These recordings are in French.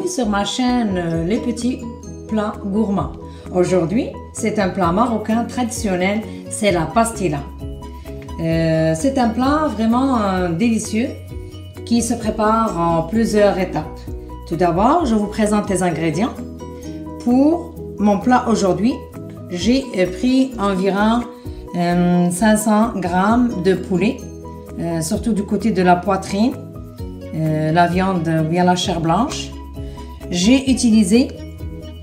bienvenue sur ma chaîne Les Petits Plats Gourmands. Aujourd'hui, c'est un plat marocain traditionnel, c'est la pastilla. C'est un plat vraiment délicieux qui se prépare en plusieurs étapes. Tout d'abord, je vous présente les ingrédients. Pour mon plat aujourd'hui, j'ai pris environ 500 g de poulet, surtout du côté de la poitrine, la viande ou bien la chair blanche. J'ai utilisé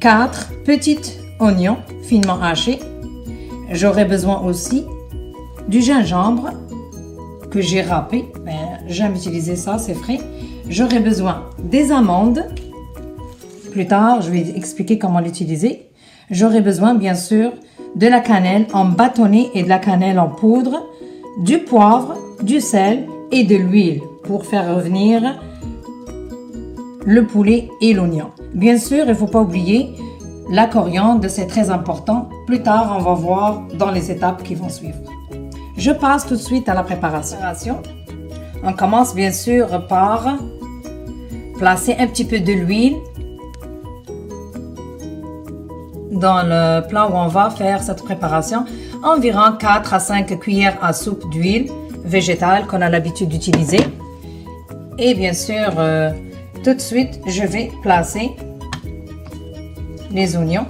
4 petits oignons finement hachés. J'aurai besoin aussi du gingembre que j'ai râpé. J'aime utiliser ça, c'est frais. J'aurai besoin des amandes. Plus tard, je vais expliquer comment l'utiliser. J'aurai besoin, bien sûr, de la cannelle en bâtonnet et de la cannelle en poudre, du poivre, du sel et de l'huile pour faire revenir le poulet et l'oignon. Bien sûr, il ne faut pas oublier la coriandre, c'est très important. Plus tard, on va voir dans les étapes qui vont suivre. Je passe tout de suite à la préparation. On commence bien sûr par placer un petit peu de l'huile dans le plat où on va faire cette préparation. Environ 4 à 5 cuillères à soupe d'huile végétale qu'on a l'habitude d'utiliser. Et bien sûr, tout de suite, je vais placer les oignons.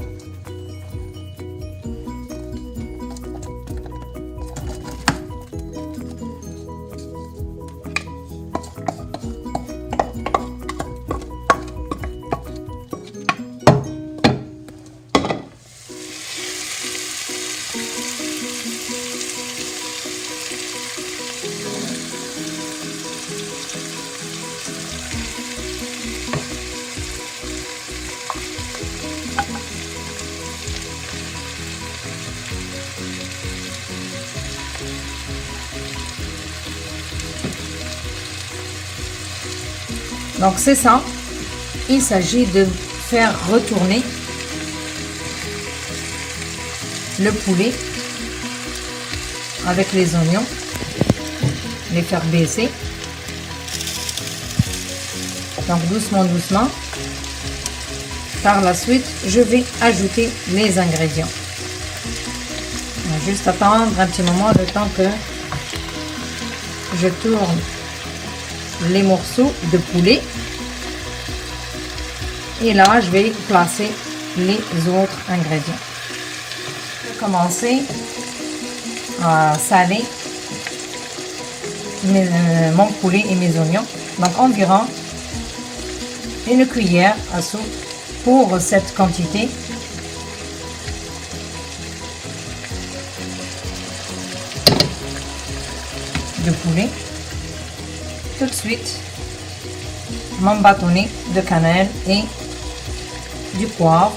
Donc c'est ça, il s'agit de faire retourner le poulet avec les oignons, les faire baisser. Donc doucement. Par la suite, je vais ajouter les ingrédients. On va juste attendre un petit moment le temps que je tourne les morceaux de poulet. Et là, je vais placer les autres ingrédients. Je vais commencer à saler mon poulet et mes oignons. Donc environ une cuillère à soupe pour cette quantité. De poulet. Tout de suite, mon bâtonnet de cannelle et du poivre.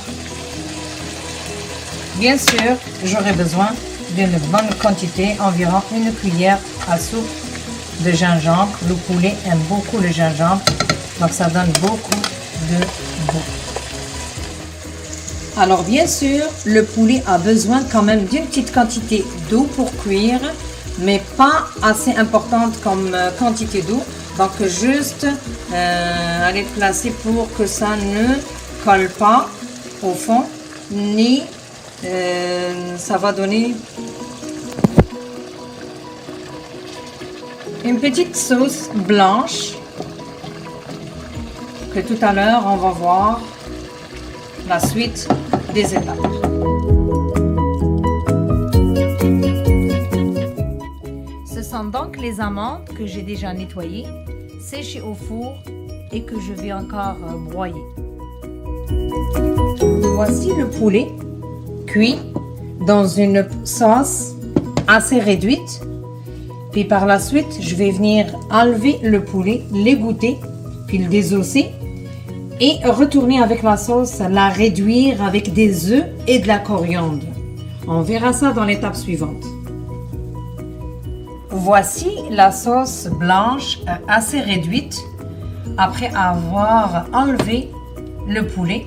Bien sûr, j'aurai besoin d'une bonne quantité, environ une cuillère à soupe de gingembre. Le poulet aime beaucoup le gingembre, donc ça donne beaucoup de goût. Alors bien sûr, le poulet a besoin quand même d'une petite quantité d'eau pour cuire, mais pas assez importante comme quantité d'eau. Donc juste aller placer pour que ça ne colle pas au fond, ni ça va donner une petite sauce blanche que tout à l'heure on va voir la suite des étapes. Ce sont donc les amandes que j'ai déjà nettoyées, séchées au four et que je vais encore broyer. Voici le poulet cuit dans une sauce assez réduite. Puis par la suite, je vais venir enlever le poulet, l'égoutter, puis le désosser et retourner avec la sauce, la réduire avec des œufs et de la coriandre. On verra ça dans l'étape suivante. Voici la sauce blanche assez réduite après avoir enlevé le poulet.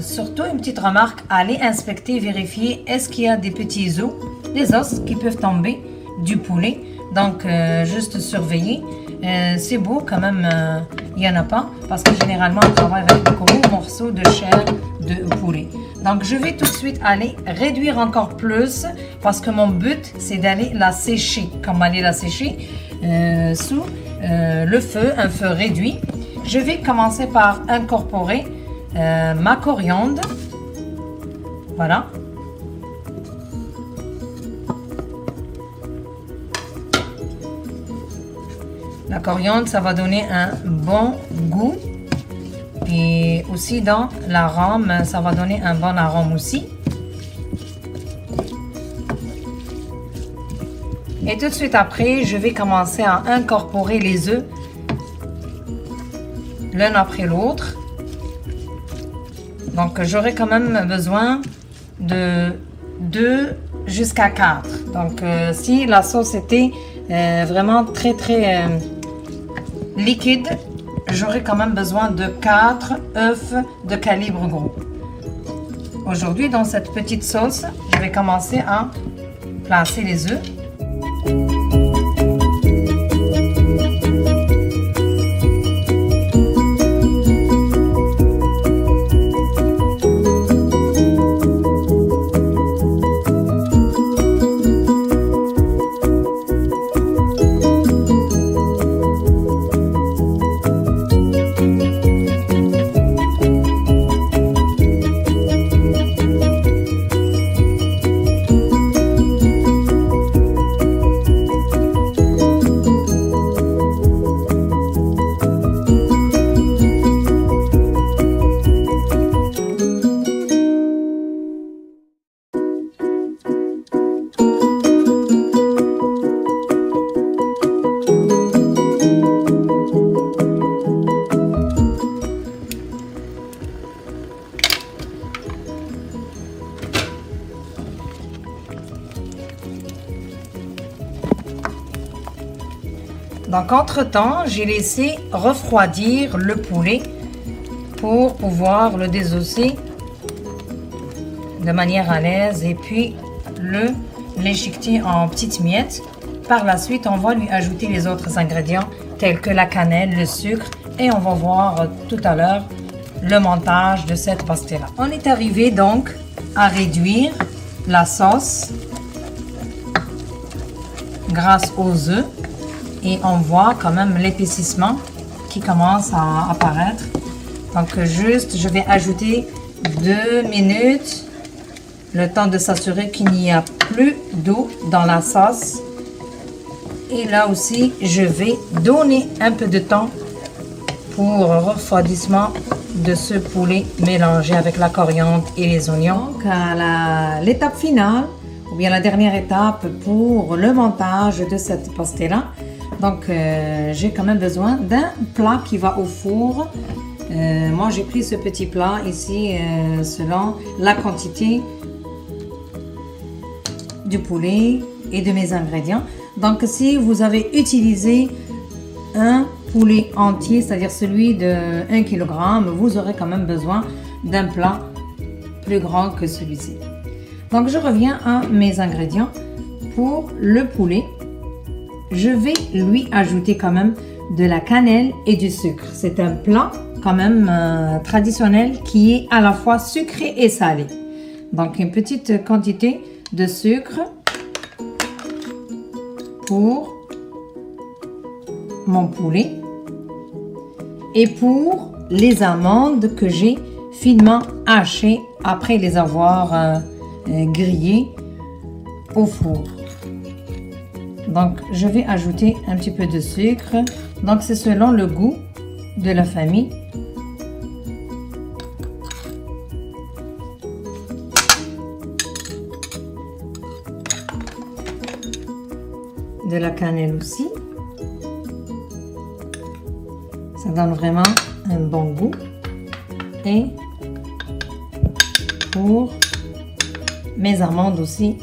Surtout une petite remarque, allez inspecter, vérifier est-ce qu'il y a des petits os, des os qui peuvent tomber du poulet. Donc, juste surveiller. C'est beau quand même, il n'y en a pas, parce que généralement, on travaille avec de gros morceaux de chair de poulet. Donc, je vais tout de suite aller réduire encore plus, parce que mon but, c'est d'aller la sécher. Comme aller la sécher sous le feu, un feu réduit. Je vais commencer par incorporer ma coriandre. Voilà. La coriandre, ça va donner un bon goût. Et aussi dans l'arôme, ça va donner un bon arôme aussi. Et tout de suite après, je vais commencer à incorporer les œufs l'un après l'autre. Donc, j'aurai quand même besoin de 2 jusqu'à 4. Donc, si la sauce était vraiment très liquide, j'aurai quand même besoin de 4 œufs de calibre gros. Aujourd'hui, dans cette petite sauce, je vais commencer à placer les œufs. Donc, entre-temps, j'ai laissé refroidir le poulet pour pouvoir le désosser de manière à l'aise et puis l'échiqueter en petites miettes. Par la suite, on va lui ajouter les autres ingrédients tels que la cannelle, le sucre et on va voir tout à l'heure le montage de cette pastilla. On est arrivé donc à réduire la sauce grâce aux œufs. Et on voit quand même l'épaississement qui commence à apparaître. Donc juste, je vais ajouter 2 minutes, le temps de s'assurer qu'il n'y a plus d'eau dans la sauce. Et là aussi, je vais donner un peu de temps pour refroidissement de ce poulet mélangé avec la coriandre et les oignons. Donc à l'étape finale, ou bien la dernière étape pour le montage de cette pastilla. Donc, j'ai quand même besoin d'un plat qui va au four. Moi, j'ai pris ce petit plat ici selon la quantité du poulet et de mes ingrédients. Donc, si vous avez utilisé un poulet entier, c'est-à-dire celui de 1 kg, vous aurez quand même besoin d'un plat plus grand que celui-ci. Donc, je reviens à mes ingrédients. Pour le poulet, je vais lui ajouter quand même de la cannelle et du sucre. C'est un plat quand même traditionnel qui est à la fois sucré et salé. Donc une petite quantité de sucre pour mon poulet et pour les amandes que j'ai finement hachées après les avoir grillées au four. Donc, je vais ajouter un petit peu de sucre. Donc, c'est selon le goût de la famille. De la cannelle aussi. Ça donne vraiment un bon goût. Et pour mes amandes aussi,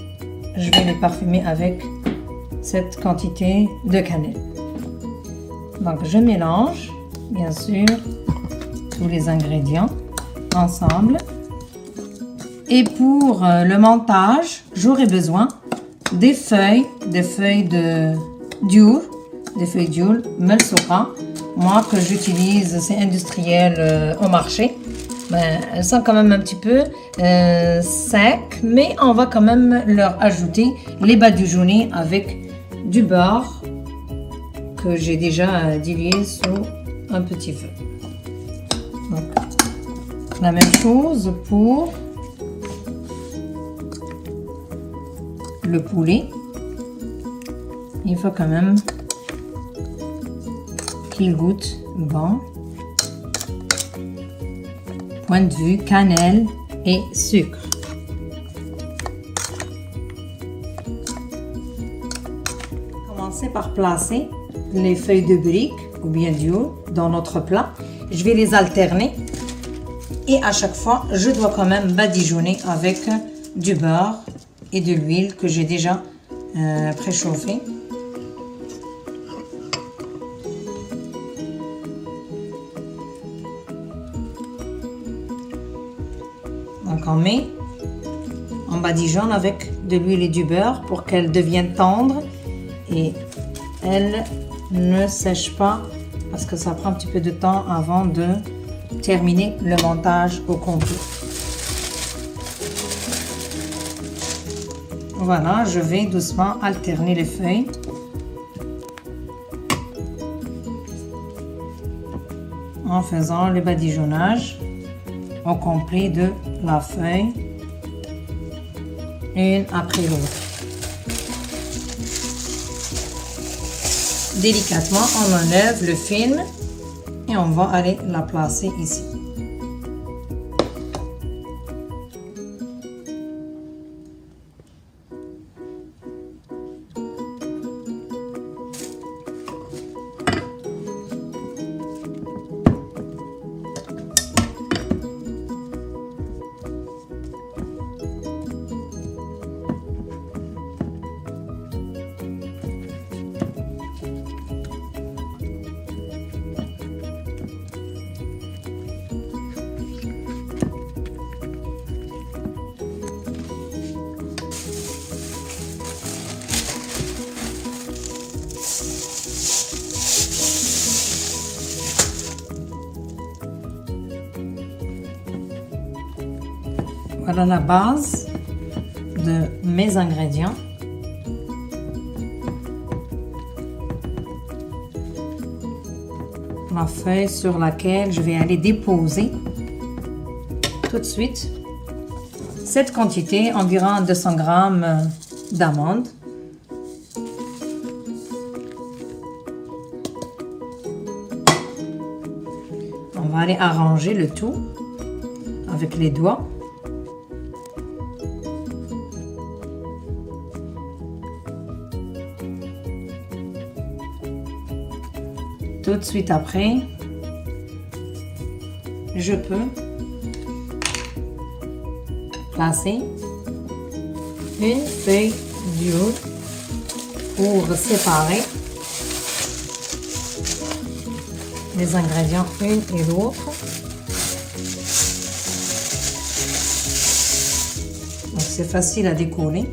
je vais les parfumer avec cette quantité de cannelle. Donc je mélange bien sûr tous les ingrédients ensemble et pour le montage j'aurai besoin des feuilles de dures, des feuilles dures, melsoura. Moi, que j'utilise, c'est industriel au marché. Ben, elles sont quand même un petit peu secs, mais on va quand même leur ajouter les badigeonner avec du beurre que j'ai déjà dilué sous un petit feu. Donc, la même chose pour le poulet. Il faut quand même qu'il goûte bon. Point de vue cannelle et sucre. Commencez par placer les feuilles de briques ou bien du haut dans notre plat. Je vais les alterner et à chaque fois, je dois quand même badigeonner avec du beurre et de l'huile que j'ai déjà préchauffée. Donc on badigeonne avec de l'huile et du beurre pour qu'elle devienne tendre et elle ne sèche pas parce que ça prend un petit peu de temps avant de terminer le montage au complet. Voilà, je vais doucement alterner les feuilles. En faisant le badigeonnage au complet de la feuille, une après l'autre. Délicatement, on enlève le film et on va aller la placer ici. Voilà la base de mes ingrédients. La feuille sur laquelle je vais aller déposer tout de suite cette quantité, environ 200 grammes d'amandes. On va aller arranger le tout avec les doigts. Tout de suite après, je peux placer une feuille d'huile pour séparer les ingrédients une et l'autre. Donc c'est facile à décoller.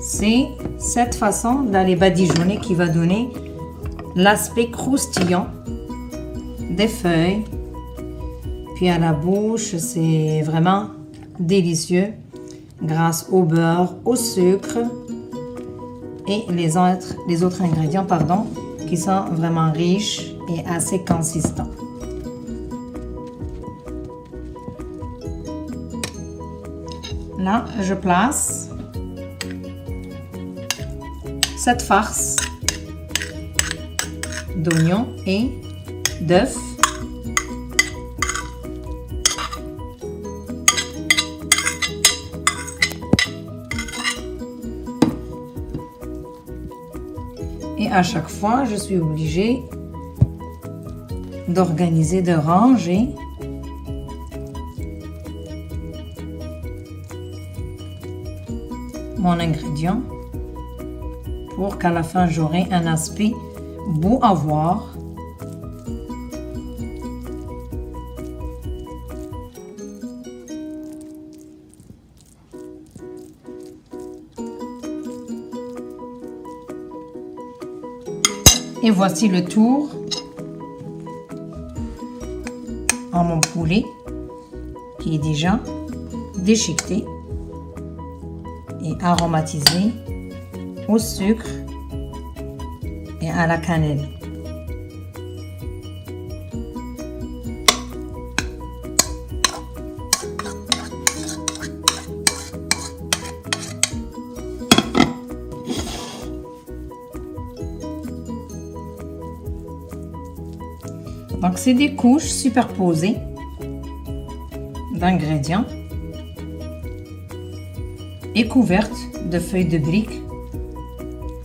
C'est cette façon d'aller badigeonner qui va donner l'aspect croustillant des feuilles. Puis à la bouche, c'est vraiment délicieux grâce au beurre, au sucre et les autres ingrédients qui sont vraiment riches et assez consistants. Là, je place cette farce d'oignons et d'œufs. Et à chaque fois, je suis obligée d'organiser, de ranger mon ingrédient pour qu'à la fin j'aurai un aspect beau à voir. Et voici le tour en mon poulet qui est déjà déchiqueté et aromatisé au sucre et à la cannelle. Donc c'est des couches superposées d'ingrédients et couvertes de feuilles de briques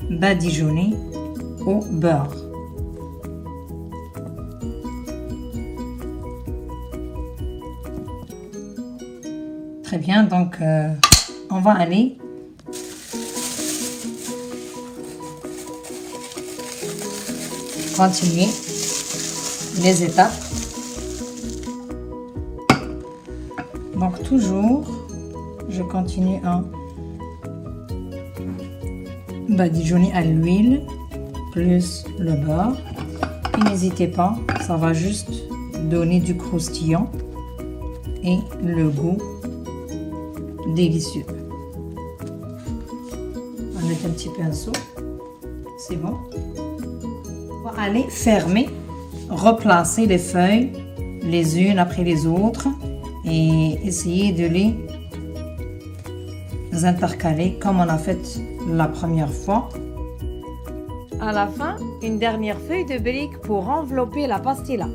badigeonnées au beurre. Très bien, donc on va aller continuer les étapes. Donc toujours, je continue à badigeonner à l'huile plus le beurre. Et n'hésitez pas, ça va juste donner du croustillant et le goût délicieux. On va mettre un petit pinceau, c'est bon. On va aller fermer, replacer les feuilles les unes après les autres et essayer de les intercaler comme on a fait la première fois. À la fin, une dernière feuille de brique pour envelopper la pastilla.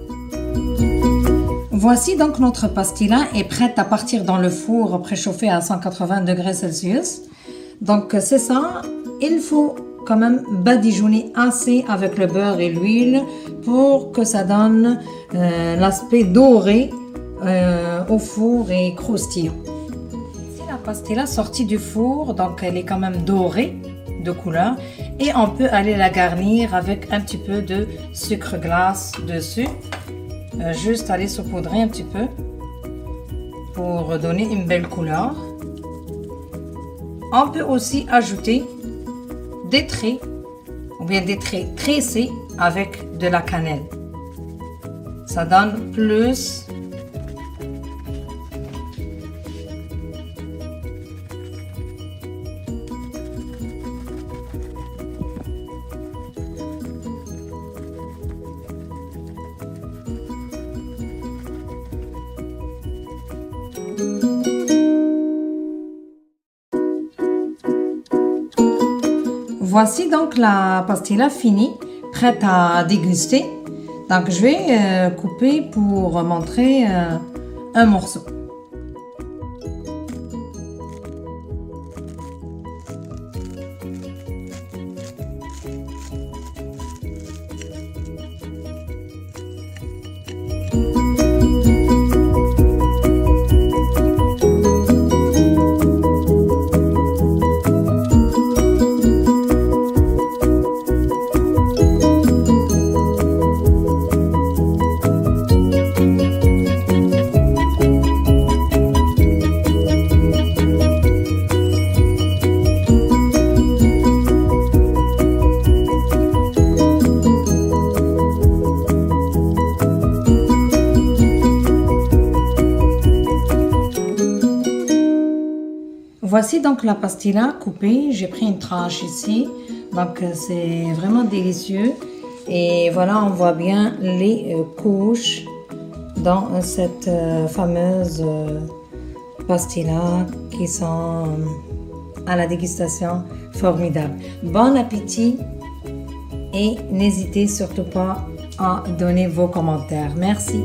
Voici donc notre pastilla est prête à partir dans le four préchauffé à 180 degrés Celsius. Donc c'est ça, il faut quand même badigeonner assez avec le beurre et l'huile pour que ça donne l'aspect doré au four et croustillant. Ici la pastilla sortie du four, donc elle est quand même dorée de couleur et on peut aller la garnir avec un petit peu de sucre glace dessus. Juste aller saupoudrer un petit peu pour donner une belle couleur. On peut aussi ajouter des traits ou bien des traits tressés avec de la cannelle. Ça donne plus Voici donc la pastilla finie, prête à déguster. Donc je vais couper pour montrer un morceau. Voici donc la pastilla coupée, j'ai pris une tranche ici, donc c'est vraiment délicieux. Et voilà, on voit bien les couches dans cette fameuse pastilla qui sont à la dégustation formidable. Bon appétit et n'hésitez surtout pas à donner vos commentaires. Merci.